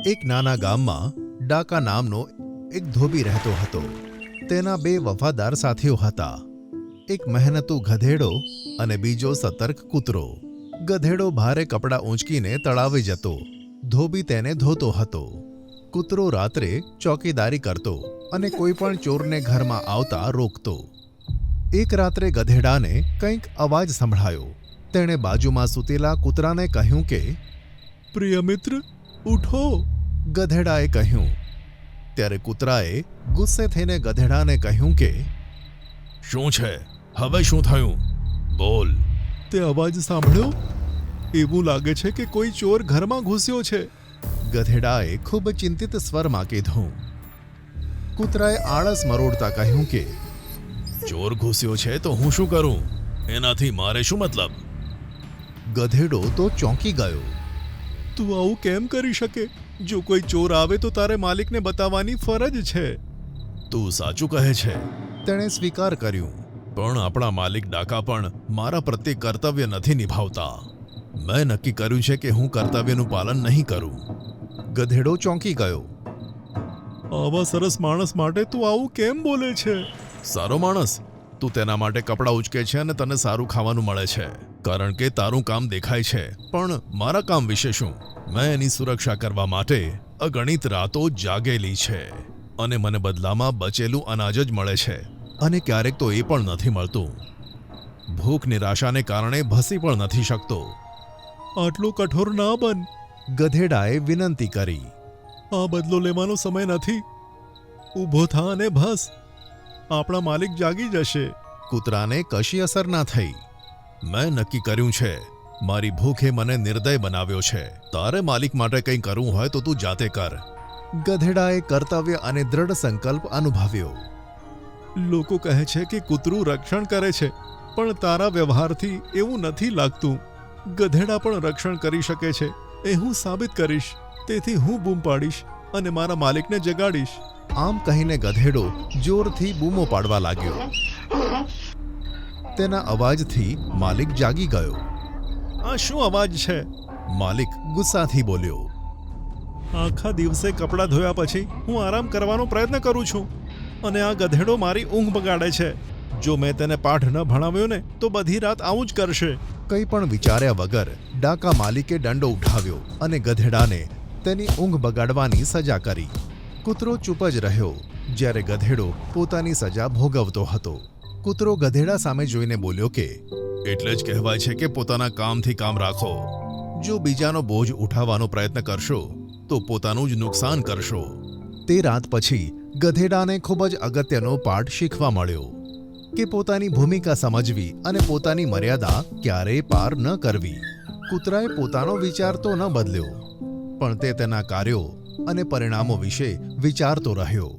એક નાના ગામમાં ડાકા નામનો એક ધોબી રહેતો હતો. તેના બે વફાદાર સાથીઓ હતા, એક મહેનતુ ગધેડો અને બીજો સતર્ક કૂતરો. ગધેડો ભારે કપડાં ઊંચકીને તળાવે જતો, ધોબી તેને ધોતો હતો. કૂતરો રાત્રે ચોકીદારી કરતો અને કોઈપણ ચોરને ઘરમાં આવતા રોકતો. એક રાત્રે ગધેડાને કંઈક અવાજ સંભળાયો. તેણે બાજુમાં સૂતેલા કૂતરાને કહ્યું કે, પ્રિય મિત્ર, ઉઠો. ગધેડાએ કહ્યું. ત્યારે કૂતરાએ ગુસ્સે થઈને ગધેડાને કહ્યું કે, શું છે? હવે શું થયું? બોલ. તે અવાજ સાંભળ્યો? એવું લાગે છે કે કોઈ ચોર ઘરમાં ઘૂસ્યો છે. ગધેડાએ ખૂબ ચિંતિત સ્વરમાં કીધું. કૂતરાએ આળસ મરોડતા કહ્યું કે, ચોર ઘૂસ્યો છે તો હું શું કરું? એનાથી મારે શું મતલબ? ગધેડો તો ચોંકી ગયો. તું આવું કેમ કરી શકે? જો કોઈ ચોર આવે તો તારે માલિકને બતાવવાની ફરજ છે. તું સાચું કહે છે, તેણે સ્વીકાર કર્યું. પણ આપણા માલિક ડાકા પણ મારા પ્રત્યે કર્તવ્ય નથી નિભાવતા. મેં નક્કી કર્યું છે કે હું કર્તવ્યનું પાલન નહીં કરું. ગધેડો ચોંકી ગયો. આવા સરસ માણસ માટે તું આવું કેમ બોલે છે? સારો માણસ, તું તેના માટે કપડાં ઉચકે છે અને તને સારું ખાવાનું મળે છે, કારણ કે તારું કામ દેખાય છે. પણ મારા કામ વિશે શું? મેં એની સુરક્ષા કરવા માટે અગણિત રાતો જાગેલી છે અને મને બદલામાં બચેલું અનાજ જ મળે છે, અને ક્યારેક તો એ પણ નથી મળતું. ભૂખ નિરાશાને કારણે ભસી પણ નથી શકતો. આટલું કઠોર ના બન, ગધેડાએ વિનંતી કરી. આ બદલો લેવાનો સમય નથી. ઊભો થા અને ભસ. આપણા માલિક જાગી જશે. કૂતરાને કશી અસર ના થઈ. મેં નક્કી કર્યું છે. મારી ભૂખે મને નિર્દય બનાવ્યો છે. તારે માલિક માટે કંઈ કરવું હોય તો તું જાતે કર. ગધેડાએ કર્તવ્ય અને દ્રઢ સંકલ્પ અનુભવ્યો. લોકો કહે છે કે કૂતરું રક્ષણ કરે છે, પણ તારા વ્યવહારથી એવું નથી લાગતું. ગધેડા પણ રક્ષણ કરી શકે છે, એ હું સાબિત કરીશ. તેથી હું બૂમ પાડીશ અને મારા માલિકને જગાડીશ. આમ કહીને ગધેડો જોરથી બૂમો પાડવા લાગ્યો. તેના અવાજથી માલિક જાગી ગયો. આ શું અવાજ છે? માલિક ગુસ્સાથી બોલ્યો. આખા દિવસે કપડાં ધોયા પછી હું આરામ કરવાનો પ્રયત્ન કરું છું, અને આ ગધેડો મારી ઊંઘ બગાડે છે. જો મેં તેને પાઠ ન ભણાવ્યો ને તો બધી રાત આવું જ કરશે. કંઈ પણ વિચાર્યા વગર ડાકા માલિકે દંડો ઉઠાવ્યો અને ગધેડાને તેની ઊંઘ બગાડવાની સજા કરી. કૂતરો ચૂપ જ રહ્યો જ્યારે ગધેડો પોતાની સજા ભોગવતો હતો. કૂતરો ગધેડા સામે જોઈને બોલ્યો કે, એટલે જ કહેવાય છે કે પોતાના કામથી કામ રાખો. જો બીજાનો બોજ ઉઠાવવાનો પ્રયત્ન કરશો તો પોતાનું જ નુકસાન કરશો. તે રાત પછી ગધેડાને ખૂબ જ અગત્યનો પાઠ શીખવા મળ્યો કે પોતાની ભૂમિકા સમજવી અને પોતાની મર્યાદા ક્યારેય પાર ન કરવી. કૂતરાએ પોતાનો વિચાર તો ન બદલ્યો, પણ તે તેના કાર્યો અને પરિણામો વિશે વિચારતો રહ્યો.